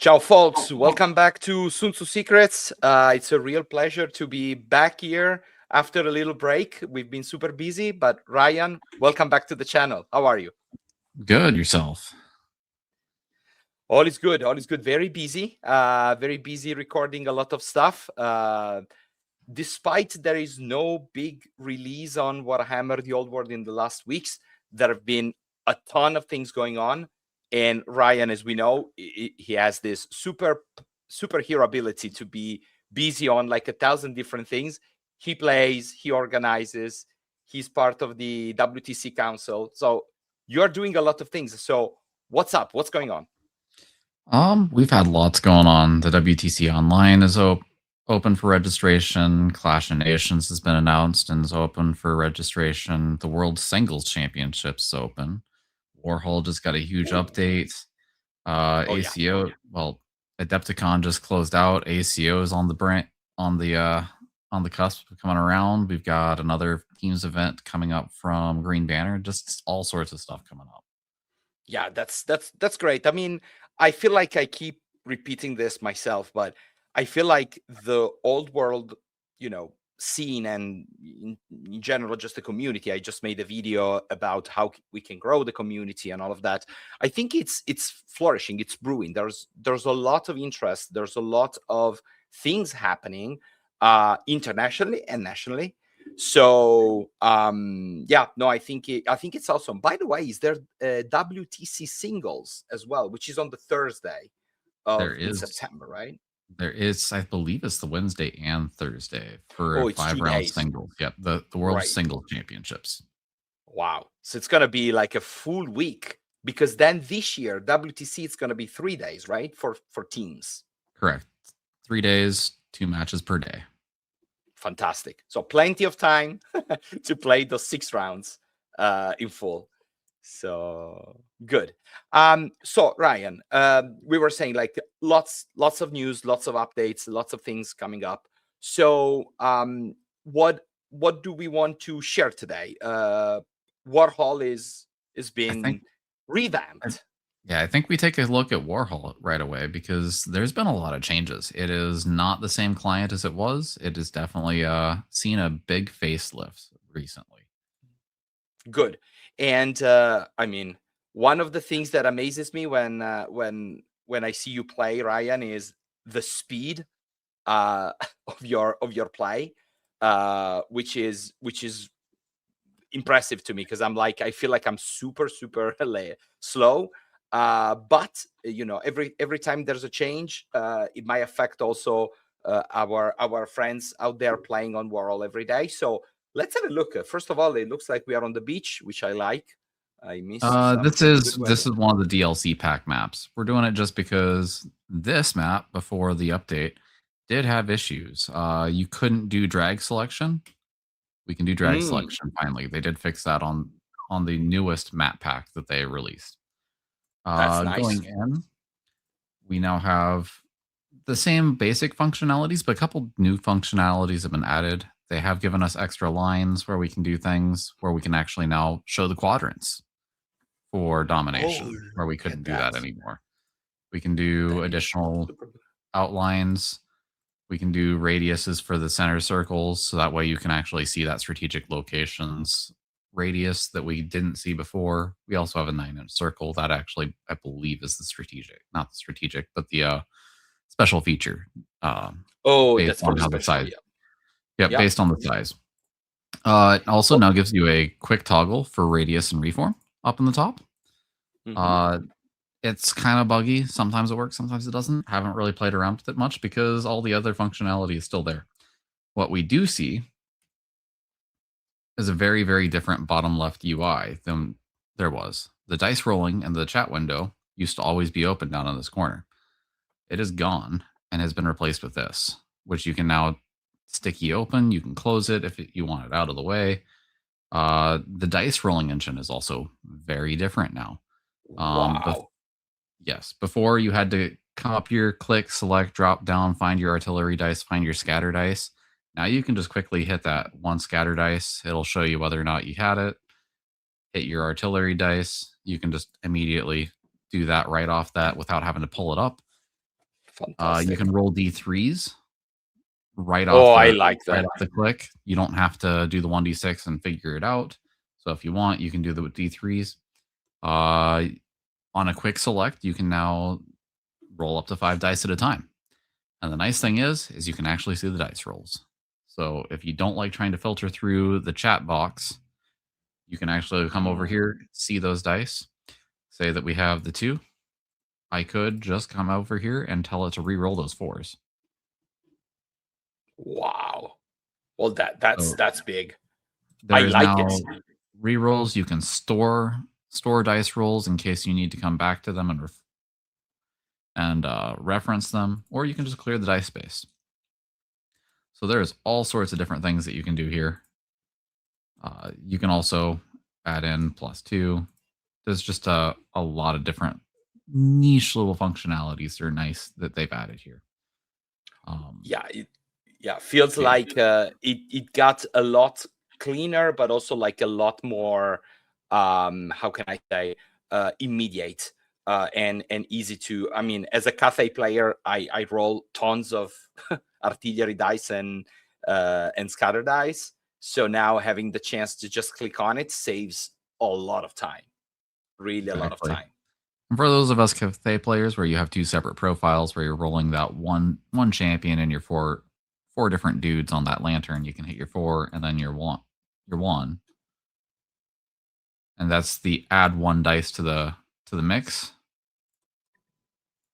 Ciao, folks. Welcome back to Sun Tzu Secrets. It's a real pleasure to be back here after a little break. We've been super busy, but Ryan, welcome back to the channel. How are you? Good, yourself. All is good. All is good. Very busy. Very busy recording a lot of stuff. Despite there is no big release on Warhammer: The Old World in the last weeks, there have been a ton of things going on. And Ryan, as we know, he has this superhero ability to be busy on like 1,000 different things. He plays, he organizes, he's part of the WTC Council. So you're doing a lot of things. So what's up? What's going on? We've had lots going on. The WTC Online is open for registration. Clash of Nations has been announced and is open for registration. The World Singles Championships is open. Warhol just got a huge update. ACO, well, Adepticon just closed out. ACO is on the cusp of coming around. We've got another teams event coming up from Green Banner. Just all sorts of stuff coming up. Yeah, that's great. I mean, I feel like I keep repeating this myself, but I feel like the old world, scene and in general just the community. I just made a video about how we can grow the community and all of that. I think it's flourishing, it's brewing. There's a lot of interest, there's a lot of things happening internationally and nationally. So I think it's awesome. By the way, is there WTC singles as well, which is on the Thursday in September, right? There is, I believe it's the Wednesday and Thursday for a 5-round singles. Yep, the World Singles Championships. Wow. So it's gonna be like a full week, because then this year WTC it's gonna be 3 days, right? For teams. Correct. 3 days, 2 matches per day. Fantastic. So plenty of time to play those 6 rounds in full. So good. So Ryan, we were saying like lots of news, lots of updates, lots of things coming up. So what do we want to share today? Warhol is being revamped. Yeah, I think we take a look at Warhol right away because there's been a lot of changes. It is not the same client as it was. It has definitely seen a big facelift recently. Good. And I mean, one of the things that amazes me when I see you play, Ryan, is the speed of your play, which is impressive to me, because I feel like I'm super slow. But every time there's a change, it might affect also our friends out there playing on Warhol every day. So let's have a look. First of all, it looks like we are on the beach, which I like. I miss this is one of the DLC pack maps. We're doing it just because this map before the update did have issues. You couldn't do drag selection. We can do drag selection finally. They did fix that on the newest map pack that they released. That's nice. Going in, we now have the same basic functionalities, but a couple new functionalities have been added. They have given us extra lines where we can do things, where we can actually now show the quadrants for domination, where we couldn't do that anymore. We can do additional outlines. We can do radiuses for the center circles, so that way you can actually see that strategic locations radius that we didn't see before. We also have a 9-inch circle that actually, I believe, is the strategic, not the strategic, but the special feature. That's on how the size. Yeah, based on the size. It also now gives you a quick toggle for radius and reform up in the top. It's kind of buggy. Sometimes it works, sometimes it doesn't. Haven't really played around with it much because all the other functionality is still there. What we do see is a very, very different bottom left UI than there was. The dice rolling and the chat window used to always be open down in this corner. It is gone and has been replaced with this, which you can now sticky open. You can close it if you want it out of the way. The dice rolling engine is also very different now. Wow. Yes, before you had to come up here, click, select, drop down, find your artillery dice, find your scatter dice. Now you can just quickly hit that one scatter dice. It'll show you whether or not you had it. Hit your artillery dice. You can just immediately do that right off that without having to pull it up. Fantastic. You can roll D3s right Oh, off I the like right that. off the click. You don't have to do the 1d6 and figure it out. So if you want, you can do the D3s. On a quick select, you can now roll up to 5 dice at a time. And the nice thing is you can actually see the dice rolls. So if you don't like trying to filter through the chat box, you can actually come over here, see those dice, say that we have the 2. I could just come over here and tell it to re-roll those 4s. Wow. Well, that's big. I There is like now it. re-rolls. You can store dice rolls in case you need to come back to them and reference them, or you can just clear the dice space. So there's all sorts of different things that you can do here. You can also add in +2. There's just a lot of different niche little functionalities that are nice that they've added here. Yeah, it feels like it got a lot cleaner, but also like a lot more how can I say immediate and easy to. I mean, as a Cathay player, I roll tons of artillery dice and scatter dice. So now having the chance to just click on it saves a lot of time. Really a lot of Exactly. time. And for those of us Cathay players where you have 2 separate profiles where you're rolling that one champion and your four different dudes on that lantern, you can hit your 4 and then your 1. And that's the add 1 dice to the mix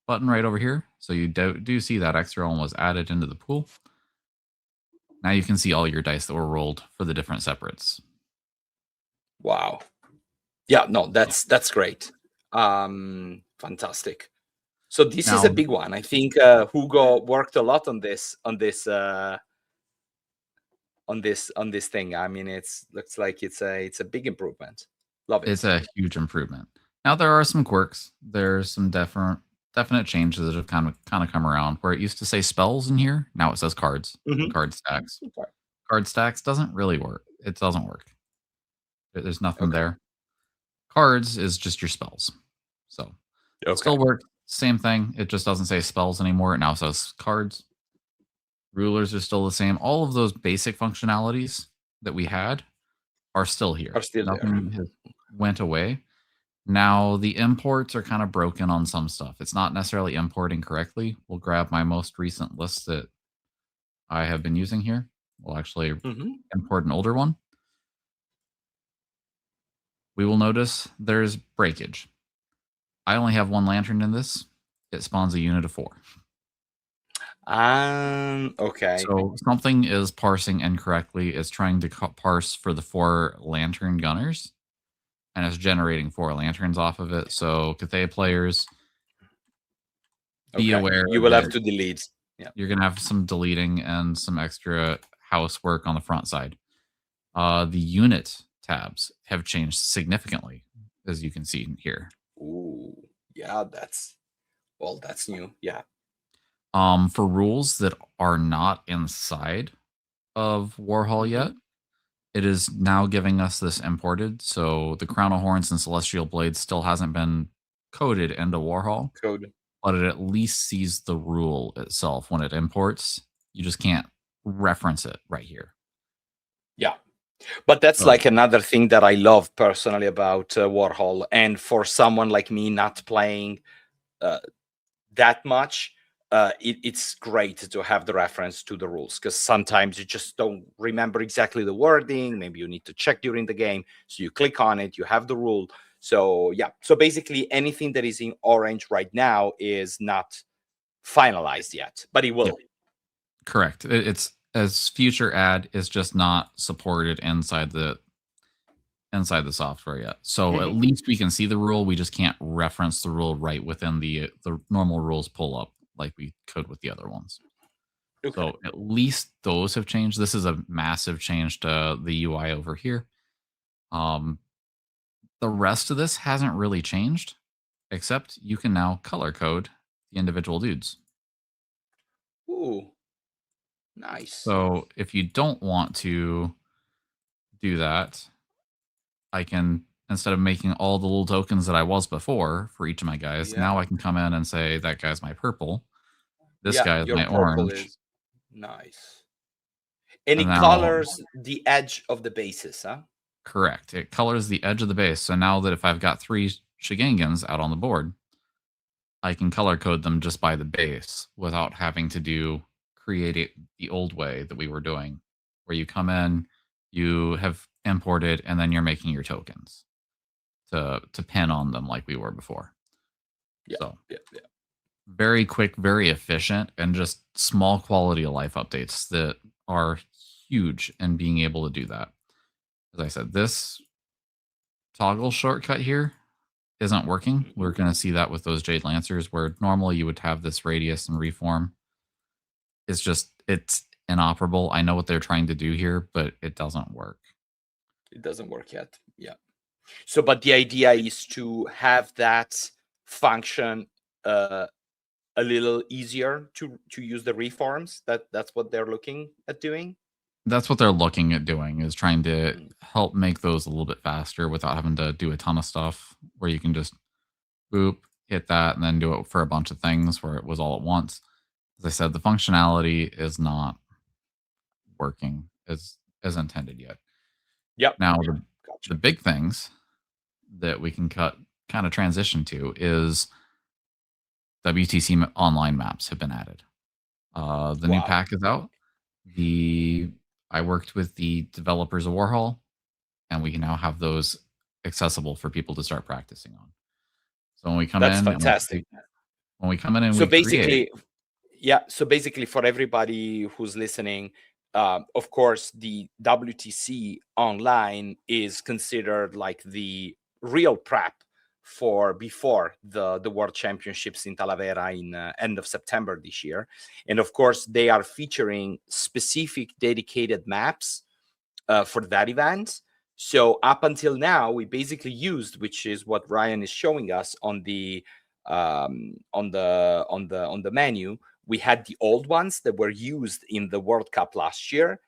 button right over here. So you do see that extra one was added into the pool. Now you can see all your dice that were rolled for the different separates. Wow. Yeah, no, that's great. Fantastic. So this is a Now, big one. I think Hugo worked a lot on this thing. I mean, looks like it's a big improvement. Love it. it's a huge improvement. Now there are some quirks. There's some definite changes that have kind of come around. Where it used to say spells in here, now it says cards and Mhm. card stacks. Okay. Card stacks doesn't really work. It doesn't work. There's nothing Okay. there. Cards is just your spells. So Okay. still work. Same thing. It just doesn't say spells anymore. It now says cards. Rulers are still the same. All of those basic functionalities that we had are still here. Are still there. Nothing has went away. Now the imports are kind of broken on some stuff. It's not necessarily importing correctly. We'll grab my most recent list that I have been using here. We'll actually Mhm. import an older one. We will notice there's breakage. I only have 1 lantern in this. It spawns a unit of 4. Okay. So something is parsing incorrectly. It's trying to parse for the 4 lantern gunners, and it's generating 4 lanterns off of it. So Cathay players, be Okay. aware You will have that to delete. Yeah. you're gonna have some deleting and some extra housework on the front side. The unit tabs have changed significantly, as you can see here. Ooh. Yeah, that's new. Yeah. For rules that are not inside of Warhol Mhm. yet, it is now giving us this imported. So the Crown of Horns and Celestial Blades still hasn't been coded into Warhol, Code. but it at least sees the rule itself when it imports. You just can't reference it right here. Yeah. But that's So like another thing that I love personally about Warhol. And for someone like me not playing that much, it's great to have the reference to the rules, because sometimes you just don't remember exactly the wording. Maybe you need to check during the game. So you click on it, you have the rule. So yeah. So basically anything that is in orange right now is not finalized yet, but it will. yeah, correct. It's as future add is just not supported inside the software yet. So at Mhm. least we can see the rule. We just can't reference the rule right within the normal rules pull up like we could with the other ones. Okay. So at least those have changed. This is a massive change to the UI over here. The rest of this hasn't really changed, except you can now color code the individual dudes. Ooh, nice. So if you don't want to do that, I can, instead of making all the little tokens that I was before for each of my guys, Yeah. now I can come in and say that guy's my purple. This Yeah, guy is your my purple orange. is nice. And And it now, colors the edge of the bases, huh? correct, it colors the edge of the base. So now that if I've got 3 Shigengans out on the board, I can color code them just by the base without having to create it the old way that we were doing, where you come in, you have imported, and then you're making your tokens to pin on them like we were before. Yeah, So yeah, yeah. very quick, very efficient, and just small quality of life updates that are huge in being able to do that. As I said, this toggle shortcut here isn't working. We're going to see that with those Jade Lancers, where normally you would have this radius and reform. It's inoperable. I know what they're trying to do here, but it doesn't work. It doesn't work yet. Yeah. So, but the idea is to have that function a little easier to use the reforms. That's what they're looking at doing. That's what they're looking at doing, is trying to Mm. help make those a little bit faster without having to do a ton of stuff, where you can just boop, hit that, and then do it for a bunch of things where it was all at once. As I said, the functionality is not working as intended yet. Yep. Now, Gotcha. the big things that we can kind of transition to is WTC online maps have been added. The new Wow. pack is out. I worked with the developers of Warhol, and we can now have those accessible for people to start practicing on. So when we come That's in, fantastic. when we come in and So we create, basically, yeah. So basically, for everybody who's listening, of course, the WTC online is considered like the real prep for before the World Championships in Talavera in end of September this year, and of course, they are featuring specific dedicated maps for that event. So up until now, we basically used, which is what Ryan is showing us on the menu. We had the old ones that were used in the World Cup last year,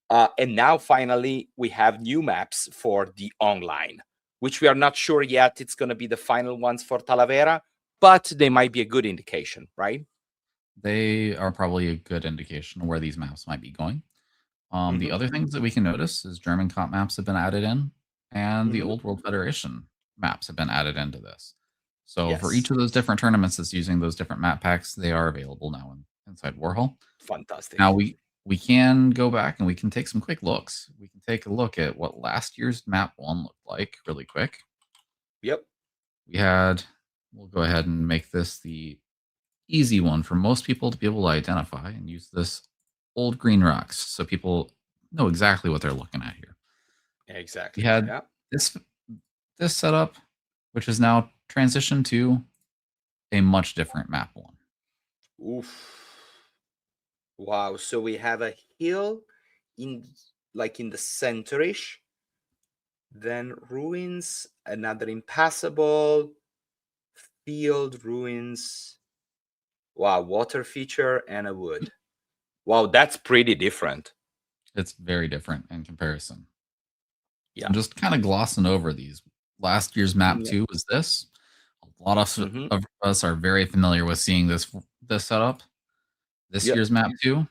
and now finally we have new maps for the online, which we are not sure yet. It's going to be the final ones for Talavera, but they might be a good indication, right? they are probably a good indication of where these maps might be going. The Mhm. other things that we can notice is German comp maps have been added in, and the Mhm. Old World Federation maps have been added into this. So for Yes. each of those different tournaments that's using those different map packs, they are available now inside Warhol. Fantastic. Now we can go back and we can take some quick looks. We can take a look at what last year's map 1 looked like really quick. Yep. We'll go ahead and make this the easy one for most people to be able to identify, and use this old green rocks so people know exactly what they're looking at here. Exactly. We had Yeah. this setup, which has now transitioned to a much different map 1. Oof. Wow. So we have a hill in in the centerish, then ruins, another impassable field, ruins. Wow, water feature and a wood. Wow, that's pretty different. It's very different in comparison. Yeah. I'm just kind of glossing over these. Last year's map Yeah. 2 was this. A lot Mhm. of us are very familiar with seeing this setup. This Yep. year's map 2, Oh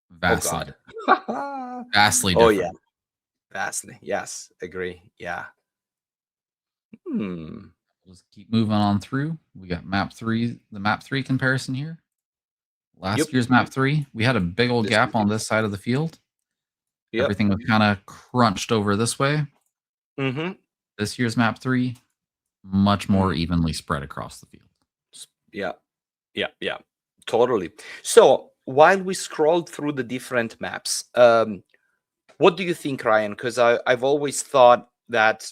vastly God. different. Vastly Oh yeah. different. Vastly. Yes. Agree. Yeah. Hmm. We'll just keep moving on through. We got map 3, the map 3 comparison here. Yep. Last year's map 3, we had a big old This is gap on it. this side of the field. Yep. Everything was kind of crunched over this way. Mm-hmm. This year's map 3, much more evenly spread across the field. Yeah. Yeah. Yeah. Totally. So while we scrolled through the different maps, what do you think, Ryan? Because I've always thought that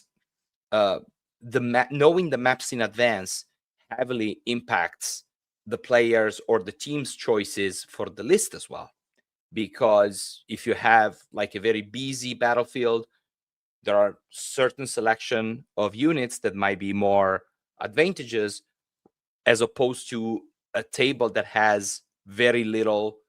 uh, knowing the maps in advance heavily impacts the players or the team's choices for the list as well. Because if you have like a very busy battlefield, there are certain selection of units that might be more advantageous as opposed to a table that has very little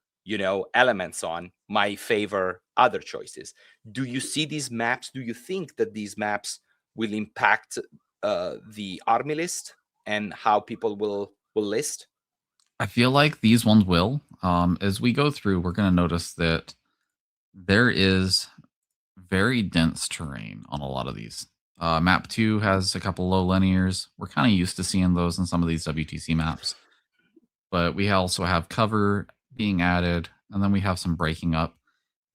elements on my favor other choices. Do you see these maps? Do you think that these maps will impact the army list and how people will list? I feel like these ones will. As we go through, we're going to notice that there is very dense terrain on a lot of these. Map 2 has a couple low linears. We're kind of used to seeing those in some of these WTC maps, but we also have cover being added, and then we have some breaking up.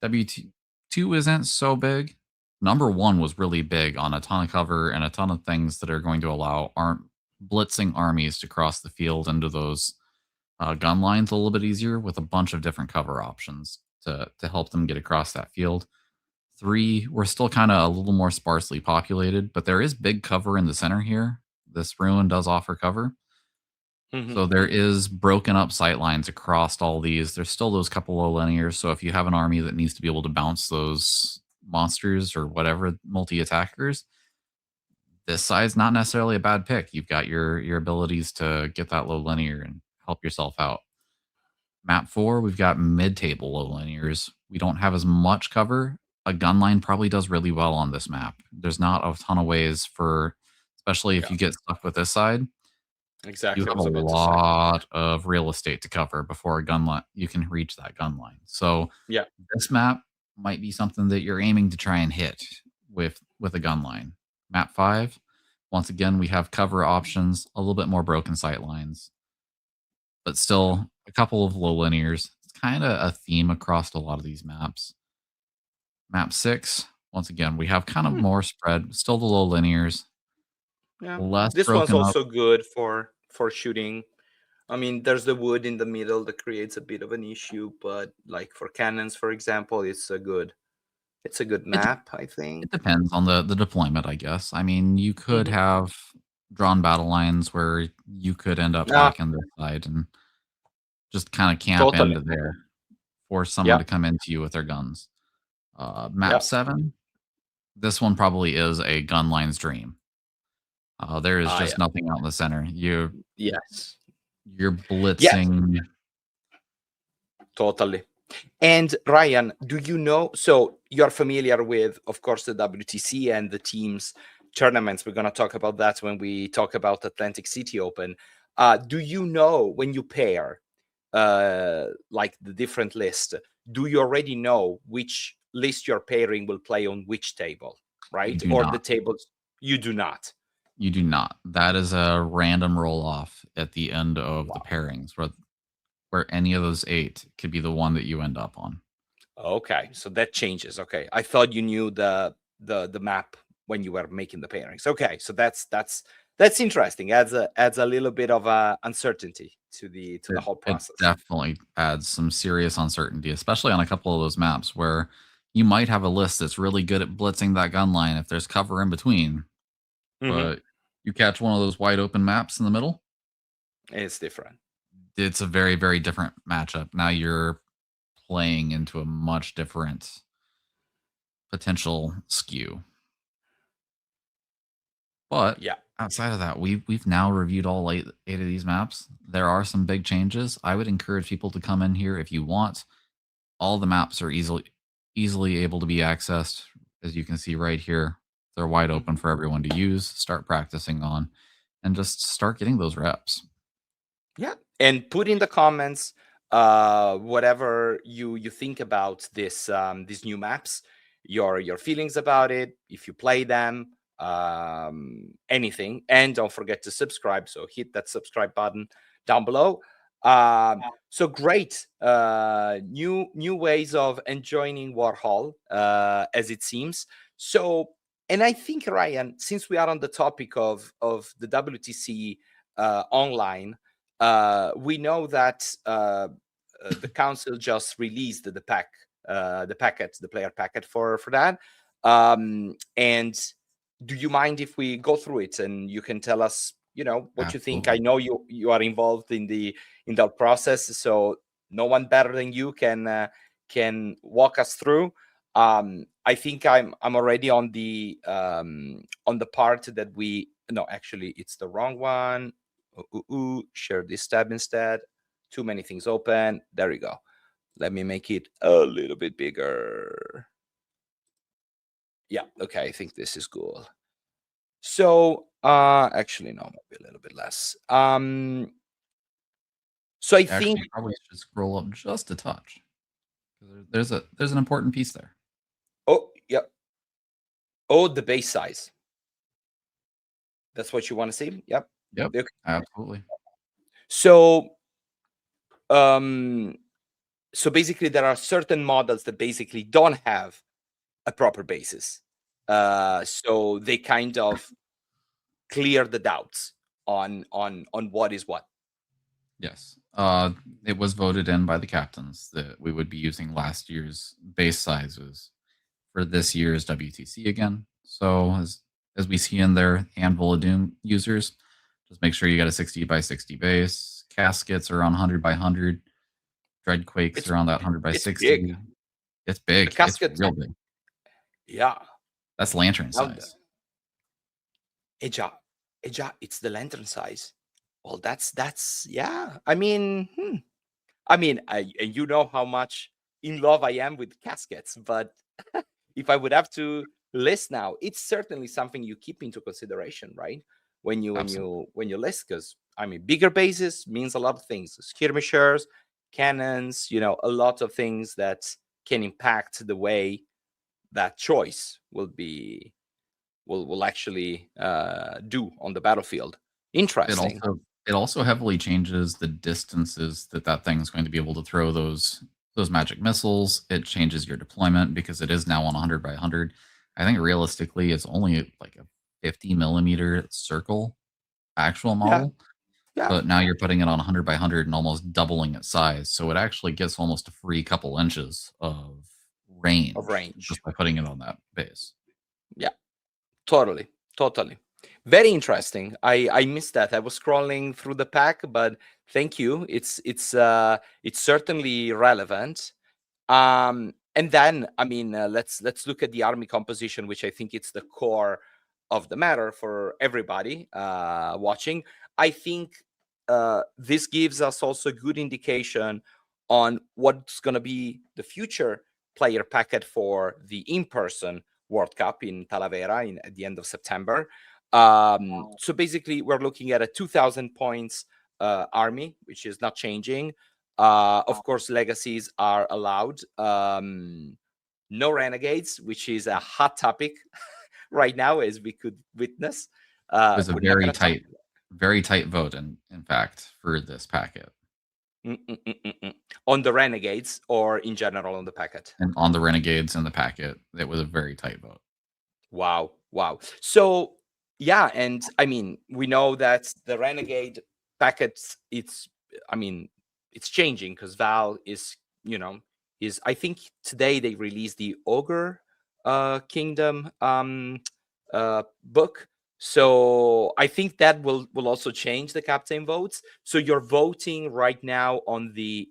WT2 isn't so big. Number 1 was really big on a ton of cover and a ton of things that are going to allow blitzing armies to cross the field into those gun lines a little bit easier with a bunch of different cover options to help them get across that field. 3, we're still kind of a little more sparsely populated, but there is big cover in the center here. This ruin does offer cover. So there is broken up sight lines across all these. There's still those couple low linears. So if you have an army that needs to be able to bounce those monsters or whatever multi attackers, this side's not necessarily a bad pick. You've got your abilities to get that low linear and help yourself out. Map 4, we've got mid-table low linears. We don't have as much cover. A gun line probably does really well on this map. There's not a ton of ways for, especially if Yeah, you get stuck with this side, you exactly. I have a was about to say. lot of real estate to cover before a gun line you can reach that gun line. So Yeah. this map might be something that you're aiming to try and hit with a gun line. Map 5, once again, we have cover options, a little bit more broken sight lines, but still a couple of low linears. It's kind of a theme across a lot of these maps. Map 6, once again, we have kind of Hmm, more spread, still the low linears, yeah. less This one's broken up. also good for shooting. I mean, there's the wood in the middle that creates a bit of an issue, but like for cannons, for example, it's a good It map, I think. it depends on the deployment, I guess. I mean, you could Mhm. have drawn battle lines where you could end up Ah, back in their side and just kind of camp totally. into there, force someone Yeah, to come into you with their guns. Map yeah. 7, this one probably is a gun line's dream. There is Ah, just yeah. nothing out in the center. Yes. You're Yes, blitzing. totally. And Ryan, do you know? So you're familiar with, of course, the WTC and the teams tournaments. We're going to talk about that when we talk about Atlantic City Open. Do you know when you pair like the different list? Do you already know which list you're pairing will play on which table, You right? do Or the not. tables you do not? You do not. That is a random roll off at the end of the Wow. pairings where any of those 8 could be the one that you end up on. Okay, so that changes. Okay, I thought you knew the map when you were making the pairings. Okay, so that's interesting. Adds a little bit of uncertainty to the It whole it process. definitely adds some serious uncertainty, especially on a couple of those maps where you might have a list that's really good at blitzing that gun line if there's cover in between, Hmm. but you catch one of those wide open maps in the middle, It's different. it's a very, very different matchup. Now you're playing into a much different potential skew. But Yeah. outside of that, we've now reviewed all 8 of these maps. There are some big changes. I would encourage people to come in here if you want. All the maps are easily able to be accessed. As you can see right here, they're wide open Mhm. for everyone to use, start practicing on, and just start getting those reps. Yeah, and put in the comments whatever you think about these new maps, your feelings about it, if you play them, anything, and don't forget to subscribe. So hit that subscribe button down below. So great, new ways of enjoying Warhol, as it seems. So, and I think Ryan, since we are on the topic of the WTC online, we know that the council just released the player packet for that. And do you mind if we go through it and you can tell us, what you think? I Absolutely. know you are involved in that process, so no one better than you can walk us through. I think I'm already on the part that we no, actually it's the wrong one. Share this tab instead. Too many things open. There we go. Let me make it a little bit bigger. Yeah, okay, I think this is cool. So, actually, no, maybe a little bit less. So I Actually, think you probably should scroll up just a touch. There's an important piece there. oh yeah. Oh, the base size. That's what you want to see? Yep. Yep, Okay. absolutely. So um so basically there are certain models that basically don't have a proper basis. So they kind of clear the doubts on what is what. Yes. It was voted in by the captains that we would be using last year's base sizes for this year's WTC again. So as we see in there, Anvil of Doom users, just make sure you got a 60 by 60 base. Caskets are on 100 by 100. Dreadquakes It's are on that 100 by it's big. 60. It's The big. It's casket, real big. yeah. That's lantern Now size. it's the lantern size. Well, that's yeah. I mean, and you know how much in love I am with caskets, but if I would have to list now, it's certainly something you keep into consideration, right? Absolutely. When you list, because I mean, bigger bases means a lot of things: skirmishers, cannons, a lot of things that can impact the way that choice will actually do on the battlefield. It Interesting. also it also heavily changes the distances that thing's going to be able to throw those magic missiles. It changes your deployment because it is now on 100 by 100. I think realistically, it's only like a 50 millimeter circle actual Yeah, model, yeah, but now you're putting it on 100 by 100 and almost doubling its size. So it actually gets almost a free couple inches of of range range. just by putting it on that base. Yeah, totally. Very interesting. I missed that. I was scrolling through the pack, but thank you. It's certainly relevant. And then I mean, let's look at the army composition, which I think it's the core of the matter for everybody watching. I think this gives us also a good indication on what's going to be the future player packet for the in-person World Cup in Talavera at the end of September. So basically, we're looking at a 2,000 points army, which is not changing. Of course, legacies are allowed. No renegades, which is a hot topic right now, as we could witness. It was a We're not going to talk. very tight vote, in fact, for this packet. On the renegades or in general on the packet. And on the renegades and the packet, it was a very tight vote. Wow. So yeah, and I mean, we know that the renegade packets, it's changing because Val is I think today they released the Ogre Kingdom book. So I think that will also change the captain votes. So you're voting right now on the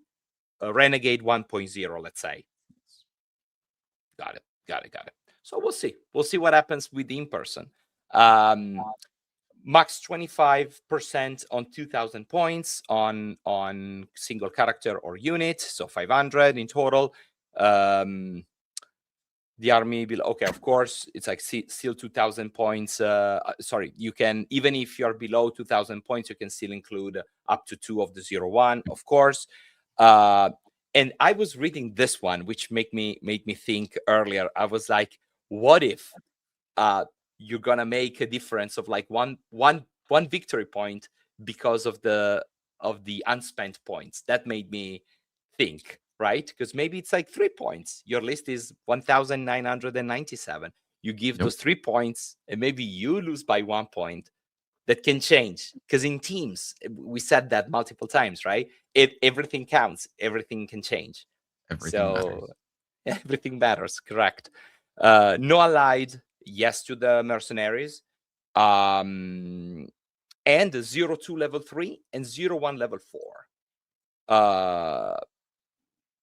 Renegade 1.0, let's say. Got it. So we'll see. We'll see what happens with the in-person. Max 25% on 2,000 points on single character or unit, so 500 in total. The army below, okay, of course, it's like still 2,000 points. Sorry, you can, even if you're below 2,000 points, you can still include up to 2 of the 0-1, of course. And I was reading this one, which made me think earlier. I was like, what if you're gonna make a difference of like one victory point because of the unspent points? That made me think, right? Because maybe it's like 3 points. Your list is 1,997. You give those 3 points, and maybe you lose by 1 point. That can change, because in teams, we said that multiple times, right? Everything counts, everything can change. Everything matters. Everything matters, correct. No allied, yes to the mercenaries. And 0-2 level 3 and 0-1 level 4.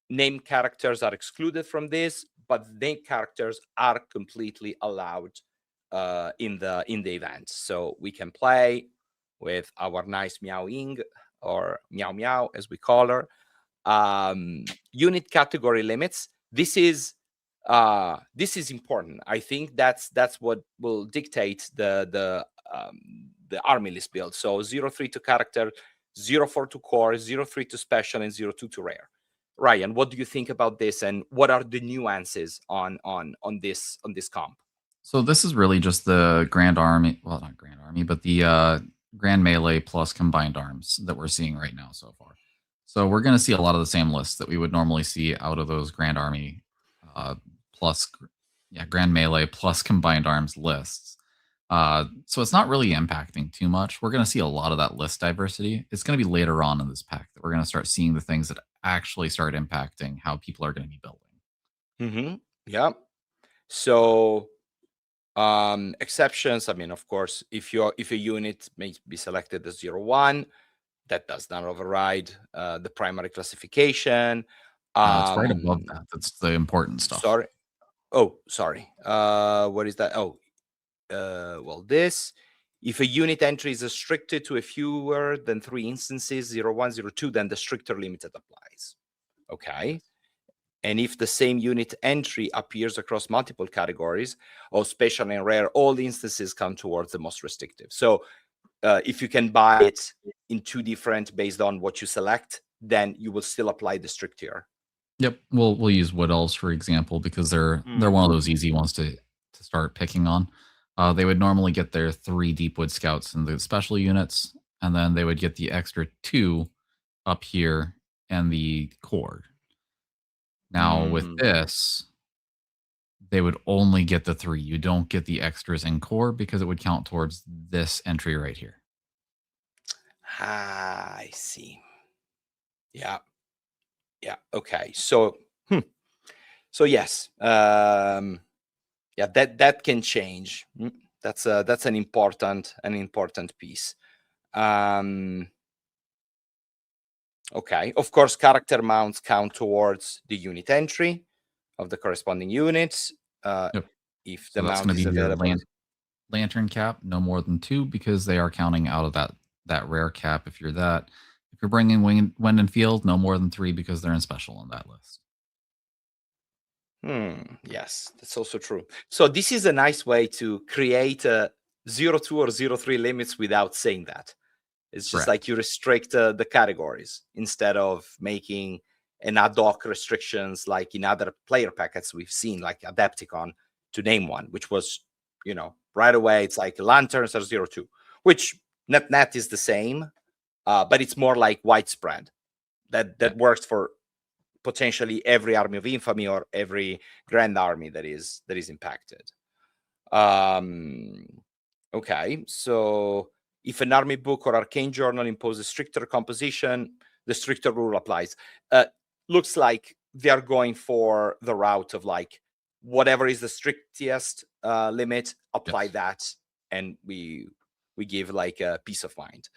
Named characters are excluded from this, but named characters are completely allowed in the event. So we can play with our nice Meow Ying, or Meow Meow as we call her. Unit category limits. This is important. I think that's what will dictate the army list build. So 0-3 to character, 0.4 to core, 0.3 to special, and 0.2 to rare. Ryan, what do you think about this, and what are the nuances on this comp? So this is really just the Grand Army, well, not Grand Army, but the Grand Melee plus combined arms that we're seeing right now so far. So we're going to see a lot of the same lists that we would normally see out of those Grand Army uh, plus, yeah, Grand Melee plus combined arms lists. So it's not really impacting too much. We're going to see a lot of that list diversity. It's going to be later on in this pack that we're going to start seeing the things that actually start impacting how people are going to be building. Mm-hmm. Yeah. So exceptions, I mean, of course, if a unit may be selected as 0-1, that does not override the primary classification. It's right above that. That's the important stuff. Sorry. Oh, sorry. What is that? Oh, well, this. If a unit entry is restricted to a fewer than 3 instances, 0-1, 0-2, then the stricter limited applies. Okay. And if the same unit entry appears across multiple categories, or special and rare, all instances come towards the most restrictive. So if you can buy it in 2 different based on what you select, then you will still apply the strict tier. Yep, we'll use Wood Elves for example because they're one of those easy ones to start picking on. They would normally get their 3 Deepwood Scouts in the special units, and then they would get the extra 2 up here and the core. Now with this, they would only get the 3. You don't get the extras in core because it would count towards this entry right here. I see. Yeah. Yeah. Okay. So, so yes. Yeah, that can change. That's an important piece. Okay. Of course, character mounts count towards the unit entry of the corresponding units. Yep. If the mount is available. Lantern cap, no more than 2 because they are counting out of that rare cap. If you're bringing Wind and Field, no more than 3 because they're in special on that list. Yes, that's also true. So this is a nice way to create a 0.2 or 0.3 limits without saying that. It's just like you restrict the categories instead of making an ad hoc restrictions like in other player packets we've seen, like Adepticon, to name one, which was, right away it's like lanterns are 0.2, which net is the same, but it's more like widespread. That works for potentially every army of infamy or every grand army that is impacted. Okay, so if an army book or arcane journal imposes stricter composition, the stricter rule applies. Looks like they are going for the route of like whatever is the strictest limit, apply that, and we give like a peace of mind.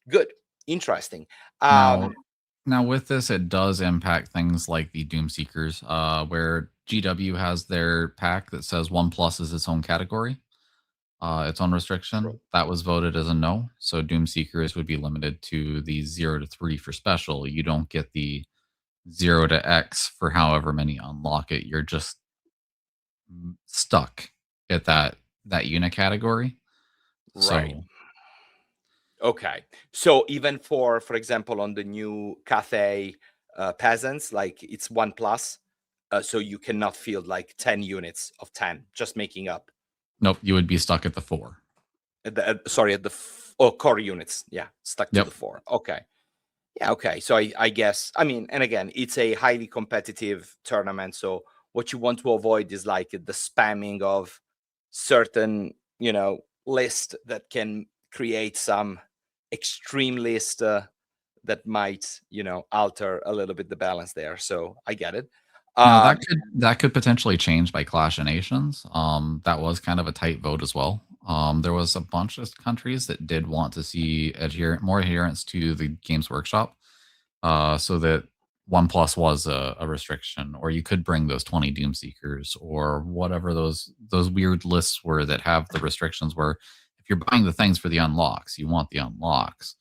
Good, interesting. Now with this, it does impact things like the Doomseekers, where GW has their pack that says 1+ is its own category, its own restriction. Right. That was voted as a no. So Doomseekers would be limited to the 0 to 3 for special. You don't get the 0 to X for however many unlock it. You're just stuck at that unit category. Right. So, okay. So even for example, on the new Cathay peasants, like it's 1+, so you cannot field like 10 units of 10, just making up. Nope, you would be stuck at the 4. At the core units. Yeah, stuck to the 4. Okay. Yeah, okay. So I guess, I mean, and again, it's a highly competitive tournament. So what you want to avoid is like the spamming of certain, list that can create some extreme list that might, alter a little bit the balance there. So I get it. Now that could potentially change by Clash of Nations. That was kind of a tight vote as well. There was a bunch of countries that did want to see more adherence to the Games Workshop, so that 1+ was a restriction, or you could bring those 20 Doomseekers or whatever those weird lists were that have the restrictions. Where if you're buying the things for the unlocks, you want the unlocks.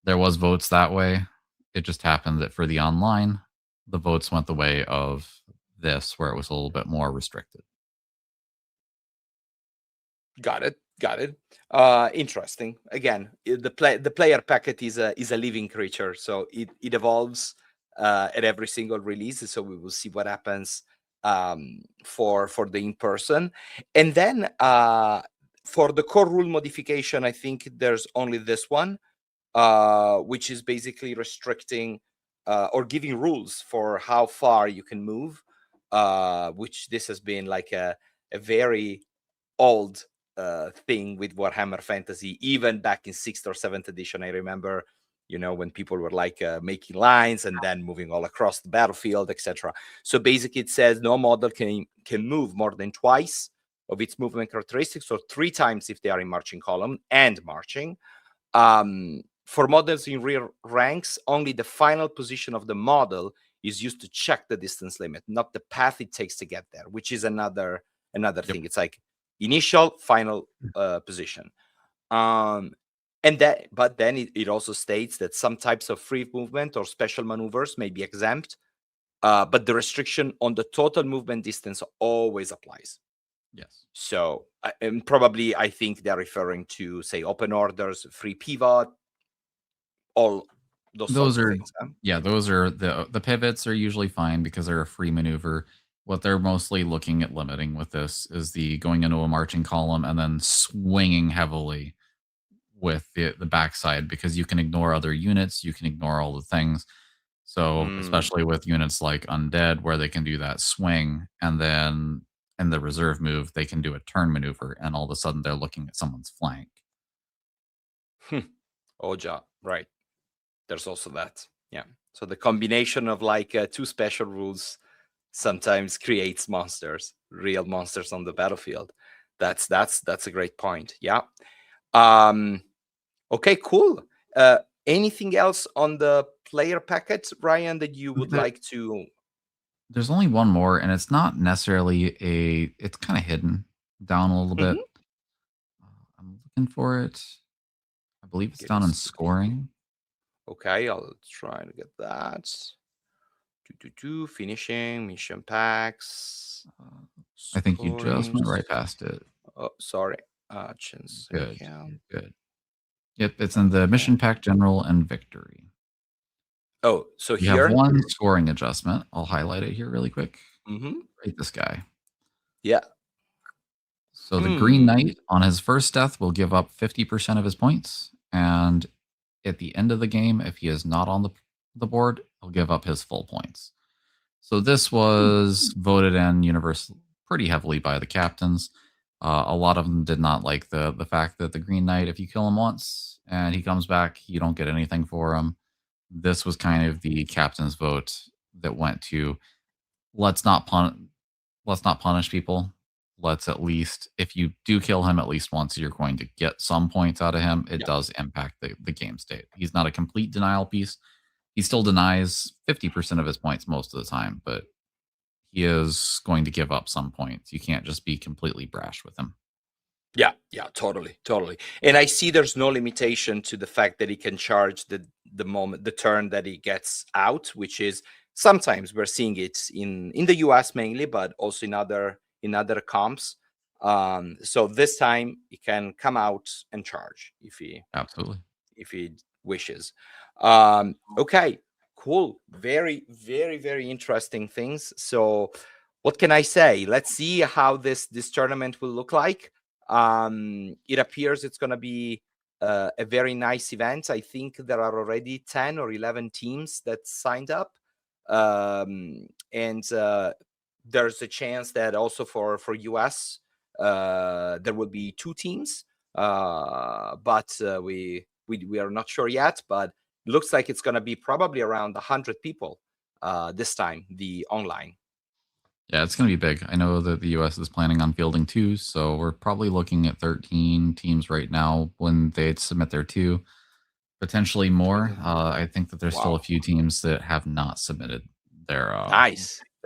There was votes that way. It just happened that for the online, the votes went the way of this, where it was a little bit more restricted. Got it. Got it. Interesting. Again, the player packet is a living creature, so it evolves at every single release. So we will see what happens for the in person, and then for the core rule modification, I think there's only this one, which is basically restricting or giving rules for how far you can move. Which this has been like a very old thing with Warhammer Fantasy, even back in 6th or 7th edition. I remember, when people were like making lines and then moving all across the battlefield, etc. So basically, it says no model can move more than twice of its movement characteristics, or 3 times if they are in marching column and marching. For models in rear ranks, only the final position of the model is used to check the distance limit, not the path it takes to get there, which is another thing. It's like initial, final position. But then it also states that some types of free movement or special maneuvers may be exempt, but the restriction on the total movement distance always applies. Yes. So, and probably I think they're referring to, say, open orders, free pivot, all those are things. Huh? Yeah, those are the pivots are usually fine because they're a free maneuver. What they're mostly looking at limiting with this is the going into a marching column and then swinging heavily with the backside, because you can ignore other units, you can ignore all the things. So especially with units like undead, where they can do that swing, and then in the reserve move they can do a turn maneuver, and all of a sudden they're looking at someone's flank. Oja, right. There's also that. Yeah. So the combination of like 2 special rules sometimes creates monsters, real monsters on the battlefield. That's a great point. Yeah. Okay, cool. Anything else on the player packet, Ryan, that you would like to? There's only one more, and it's not necessarily it's kind of hidden down a little bit. I'm looking for it. I believe it's down in scoring. Okay, I'll try to get that. Finishing mission packs. I think you just went right past it. Oh, sorry. Actions. Good. Good. Yep, it's in the mission pack general and victory. Oh, so you here have one scoring adjustment. I'll highlight it here really quick. Right, this guy. Yeah. So the Green Knight on his first death will give up 50% of his points, and at the end of the game, if he is not on the board, he'll give up his full points. So this was voted in universally pretty heavily by the captains. A lot of them did not like the fact that the Green Knight, if you kill him once and he comes back, you don't get anything for him. This was kind of the captain's vote that went to, let's not punish people. Let's at least, if you do kill him at least once, you're going to get some points out of him. It does impact the game state. He's not a complete denial piece. He still denies 50% of his points most of the time, but he is going to give up some points. You can't just be completely brash with him. Yeah, totally. And I see there's no limitation to the fact that he can charge the turn that he gets out, which is sometimes we're seeing it in the US mainly, but also in other comps. So this time he can come out and charge if he wishes. Okay, cool. Very, very, very interesting things. So what can I say? Let's see how this tournament will look like. It appears it's going to be a very nice event. I think there are already 10 or 11 teams that signed up. And there's a chance that also for US there will be 2 teams, but we are not sure yet. But looks like it's going to be probably around 100 people this time, the online. Yeah, it's going to be big. I know that the US is planning on fielding 2, so we're probably looking at 13 teams right now when they submit their 2, potentially more. I think that there's still a few teams that have not submitted their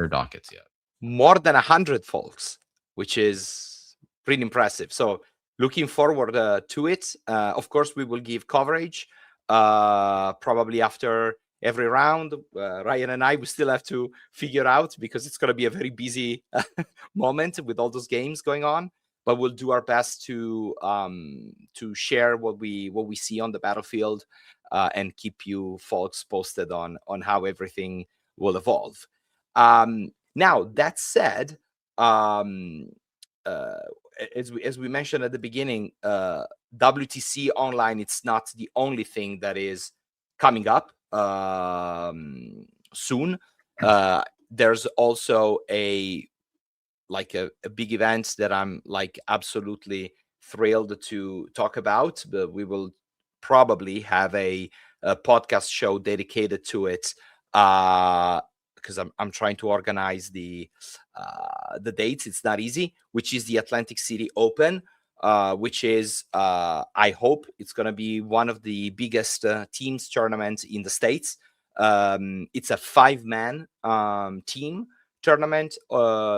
dockets yet. More than 100 folks, which is pretty impressive. So looking forward to it. Of course, we will give coverage probably after every round. Ryan and I, we still have to figure out, because it's going to be a very busy moment with all those games going on. but we'll do our best to share what we see on the battlefield, and keep you folks posted on how everything will evolve. Now that said, as we mentioned at the beginning, WTC Online, it's not the only thing that is coming up soon. There's also a big event that I'm like absolutely thrilled to talk about, but we will probably have a podcast show dedicated to it, because I'm trying to organize the dates. It's not easy, which is the Atlantic City Open, which is I hope it's going to be one of the biggest teams tournaments in the States. It's a 5-man team tournament,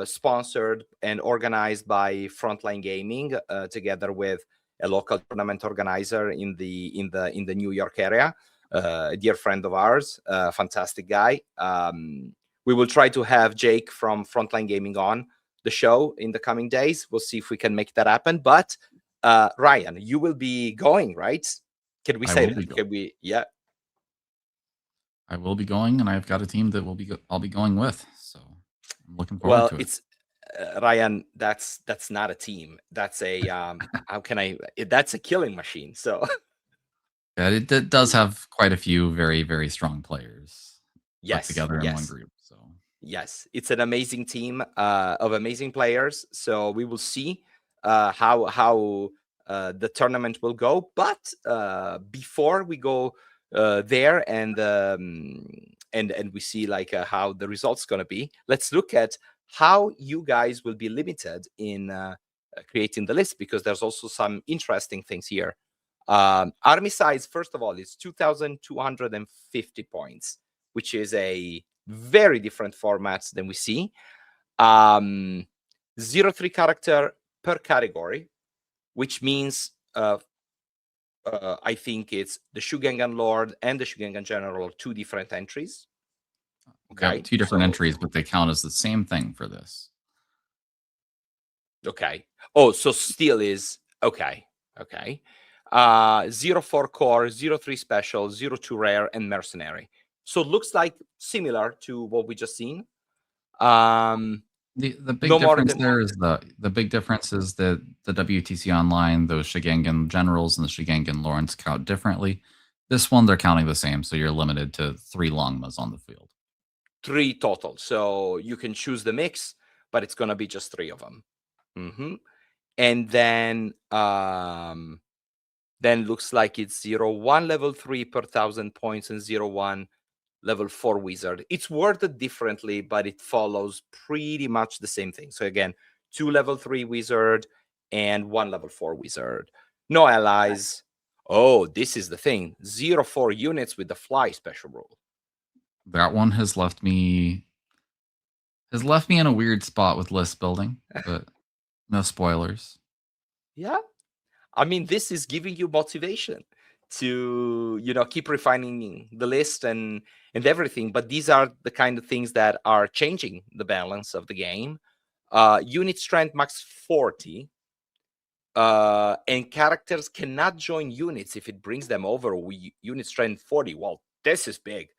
sponsored and organized by Frontline Gaming, together with a local tournament organizer in the New York area, a dear friend of ours, fantastic guy. We will try to have Jake from Frontline Gaming on the show in the coming days. We'll see if we can make that happen. But Ryan, you will be going, right? Can we say that? Can we? Yeah. I will be going, and I've got a team that I'll be going with. So I'm looking forward to it. It's Ryan. That's not a team. That's a how can I? That's a killing machine. So yeah, it does have quite a few very, very strong players put together in one group. So yes, it's an amazing team of amazing players. So we will see how the tournament will go. But before we go there and we see like how the results going to be, let's look at how you guys will be limited in creating the list, because there's also some interesting things here. Army size, first of all, is 2,250 points, which is a very different format than we see. 0-3 character per category, which means I think it's the Shugengan Lord and the Shugengan General, 2 different entries. Okay, yeah, 2 different entries, but they count as the same thing for this. Okay. Oh, so still is okay. 0-4 core, 0-3 special, 0-2 rare, and mercenary. So it looks like similar to what we just seen. The big difference there is the big difference is that the WTC Online, those Shugengan Generals and the Shugengan Lords count differently. This one, they're counting the same, so you're limited to 3 Longmas on the field. 3 total. So you can choose the mix, but it's going to be just 3 of them. And then looks like it's 0-1 level 3 per 1,000 points and 0-1 level 4 wizard. It's worded differently, but it follows pretty much the same thing. So again, 2 level 3 wizard and 1 level 4 wizard. No allies. Oh, this is the thing. 0-4 units with the fly special rule. That one has left me in a weird spot with list building, but no spoilers. Yeah. I mean, this is giving you motivation to, keep refining the list and everything. But these are the kind of things that are changing the balance of the game. Unit strength max 40. And characters cannot join units if it brings them over unit strength 40. Well, this is big.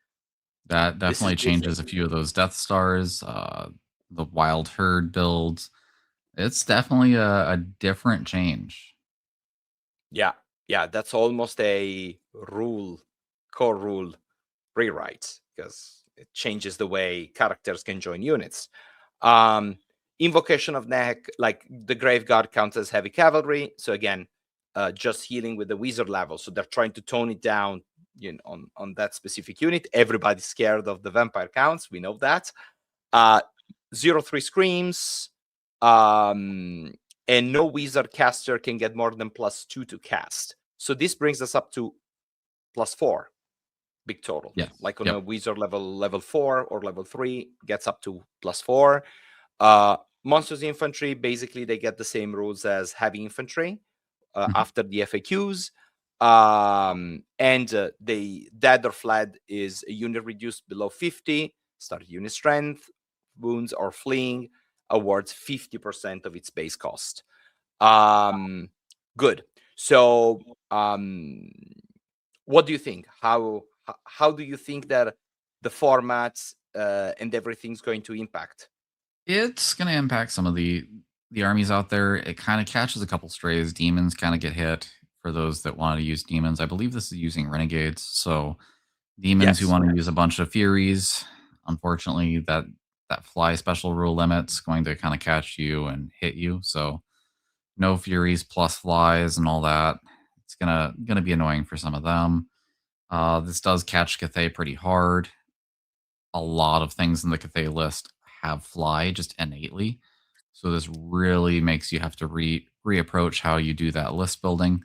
That definitely changes a few of those Death Stars, the Wild Herd builds. It's definitely a different change. Yeah, that's almost a core rule rewrite, because it changes the way characters can join units. Invocation of Neck, like the Grave God, counts as heavy cavalry. So again, just healing with the wizard level. So they're trying to tone it down, on that specific unit. Everybody's scared of the vampire counts. We know that. 0-3 screams. And no wizard caster can get more than +2 to cast. So this brings us up to +4, big total. Yeah, like on a wizard level 4 or level 3 gets up to +4. Monsters infantry, basically they get the same rules as heavy infantry after the FAQs. And the Dead or Fled is a unit reduced below 50, started unit strength, wounds, or fleeing, awards 50% of its base cost. Um, Good. So, what do you think? How do you think that the formats and everything's going to impact? It's going to impact some of the armies out there. It kind of catches a couple strays. Demons kind of get hit for those that want to use demons. I believe this is using renegades. So demons who Yes. want to use a bunch of furies, unfortunately, that fly special rule limit's going to kind of catch you and hit you. So no furies plus flies and all that. It's gonna be annoying for some of them. This does catch Cathay pretty hard. A lot of things in the Cathay list have fly just innately. So this really makes you have to reapproach how you do that list building.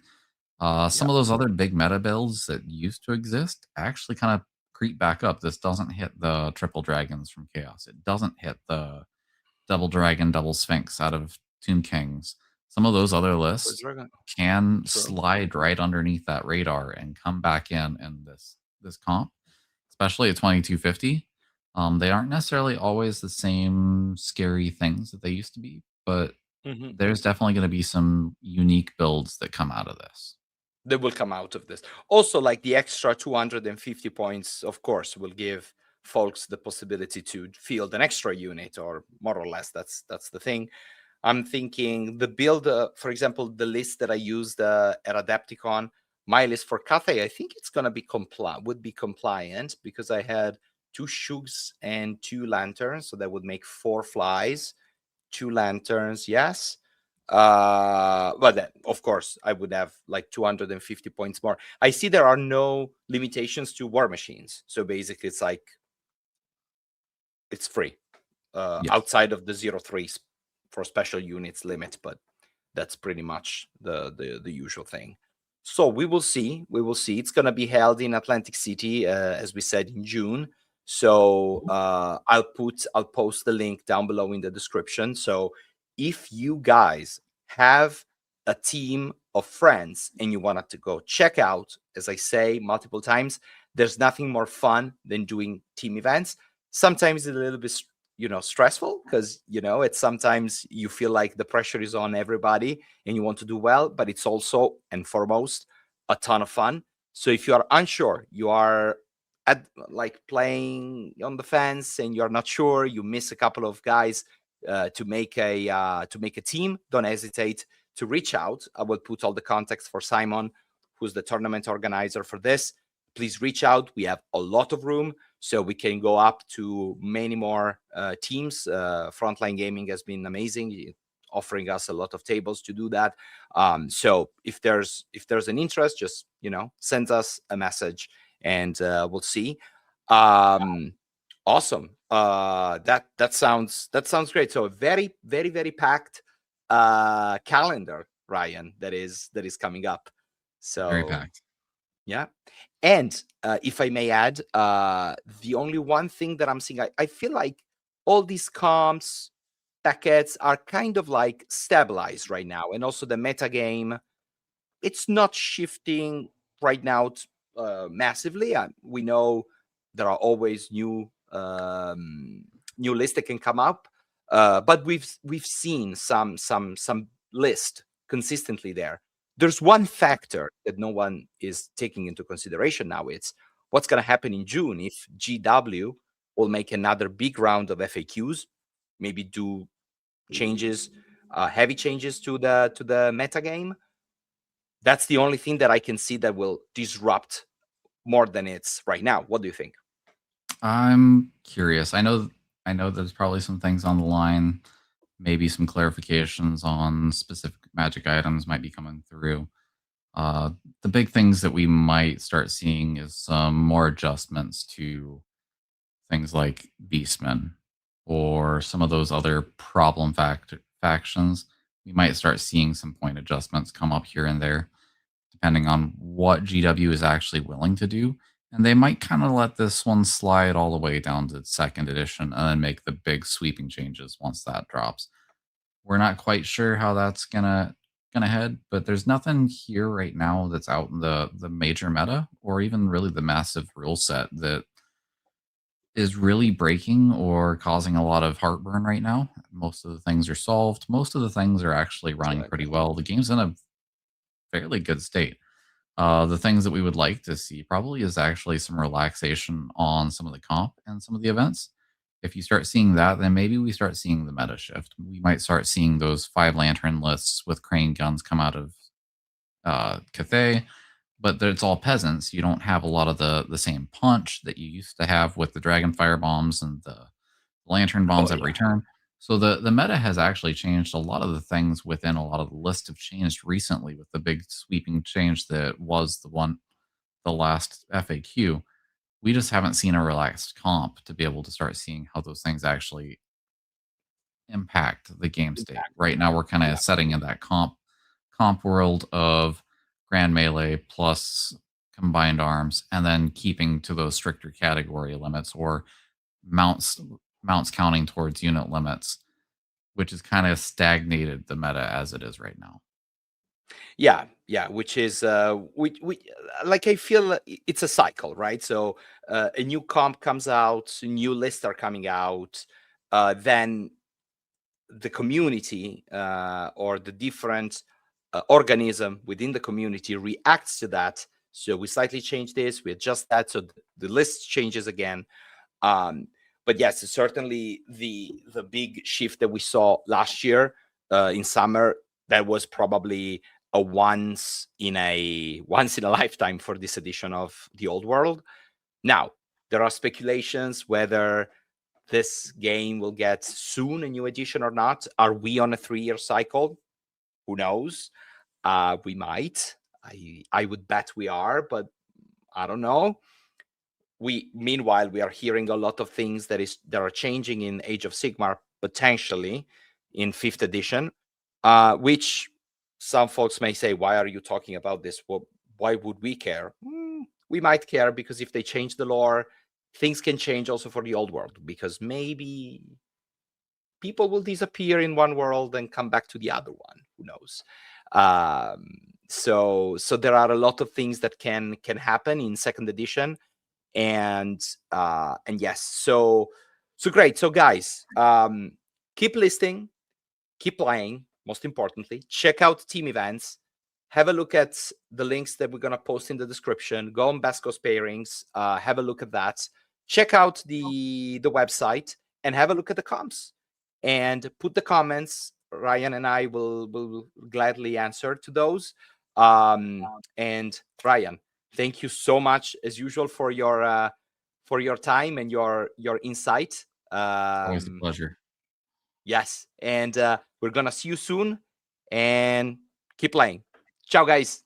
Some Yeah. of those other big meta builds that used to exist actually kind of creep back up. This doesn't hit the triple dragons from Chaos. It doesn't hit the double dragon, double sphinx out of Tomb Kings. Some of those other For lists Dragon. can True. slide right underneath that radar and come back in this comp, especially at 2250. They aren't necessarily always the same scary things that they used to be, but Mhm. there's definitely going to be some unique builds that come out of this. That will come out of this. Also, like the extra 250 points, of course, will give folks the possibility to field an extra unit, or more or less, that's the thing. I'm thinking the build, for example, the list that I used at Adepticon, my list for Cathay, I think it's gonna be would be compliant because I had 2 Shugs and 2 lanterns, so that would make 4 flies, 2 lanterns, yes. But then, of course, I would have like 250 points more. I see there are no limitations to war machines, so basically, it's like it's free Yes. outside of the 03s for special units limit, but that's pretty much the usual thing. So we will see. We will see. It's going to be held in Atlantic City, as we said, in June. So I'll post the link down below in the description. So if you guys have a team of friends and you wanted to go check out, as I say multiple times, there's nothing more fun than doing team events. Sometimes it's a little bit stressful because it's sometimes you feel like the pressure is on everybody and you want to do well, but it's also and foremost a ton of fun. So if you are unsure, you are at like playing on the fence and you're not sure, you miss a couple of guys to make a team, don't hesitate to reach out. I will put all the contacts for Simon, who's the tournament organizer for this. Please reach out. We have a lot of room, so we can go up to many more teams. Frontline Gaming has been amazing, offering us a lot of tables to do that. So if there's an interest, just send us a message and we'll see. Awesome. That sounds great. So a very, very, very packed calendar, Ryan, that is coming up. Very So packed. yeah. And if I may add, the only one thing that I'm seeing, I feel like all these comps packets are kind of like stabilized right now. And also the meta game, it's not shifting right now massively. We know there are always new lists that can come up, but we've seen some list consistently there. There's one factor that no one is taking into consideration now. It's what's going to happen in June if GW will make another big round of FAQs, maybe do changes, heavy changes to the meta game. That's the only thing that I can see that will disrupt more than it's right now. What do you think? I'm curious. I know there's probably some things on the line, maybe some clarifications on specific magic items might be coming through. Uh, the big things that we might start seeing is some more adjustments to things like Beastmen or some of those other problem factions. We might start seeing some point adjustments come up here and there, depending on what GW is actually willing to do. And they might kind of let this one slide all the way down to second edition and then make the big sweeping changes once that drops. We're not quite sure how that's gonna head, but there's nothing here right now that's out in the major meta or even really the massive rule set that is really breaking or causing a lot of heartburn right now. Most of the things are solved. Most of the things are actually running Excellent. pretty well. The game's in a fairly good state. The things that we would like to see probably is actually some relaxation on some of the comp and some of the events. If you start seeing that, then maybe we start seeing the meta shift. We might start seeing those 5 lantern lists with crane guns come out of Cathay, but it's all peasants. You don't have a lot of the same punch that you used to have with the dragon fire bombs and the lantern Oh bombs every yeah. turn. So the meta has actually changed. A lot of the things within a lot of the list have changed recently with the big sweeping change that was the last FAQ. We just haven't seen a relaxed comp to be able to start seeing how those things actually impact the game state. Impact. Right now we're kind Yeah. of setting in that comp world of grand melee plus combined arms and then keeping to those stricter category limits or mounts mounts counting towards unit limits, which has kind of stagnated the meta as it is right now. Yeah, yeah, which is we like I feel it's a cycle, right? So a new comp comes out, new lists are coming out, then the community or the different organism within the community reacts to that. So we slightly change this, we adjust that, so the list changes again. But yes, certainly the big shift that we saw last year in summer, that was probably a once in a lifetime for this edition of the old world. Now there are speculations whether this game will get soon a new edition or not. Are we on a 3-year cycle? Who knows? We might. I would bet we are, but I don't know. Meanwhile we are hearing a lot of things that are changing in Age of Sigmar, potentially in 5th edition, which some folks may say, why are you talking about this? Well, why would we care? We might care because if they change the lore, things can change also for the old world, because maybe people will disappear in one world and come back to the other one. Who knows? So there are a lot of things that can happen in 2nd edition, and yes, so great. So guys, keep listing, keep playing. Most importantly, check out team events. Have a look at the links that we're going to post in the description. Go on Best Coast Pairings. Have a look at that. Check out the website and have a look at the comps. And put the comments. Ryan and I will gladly answer to those. And Ryan, thank you so much, as usual, for your time and your insight. Always a pleasure. Yes, and we're gonna see you soon, and keep playing. Ciao, guys.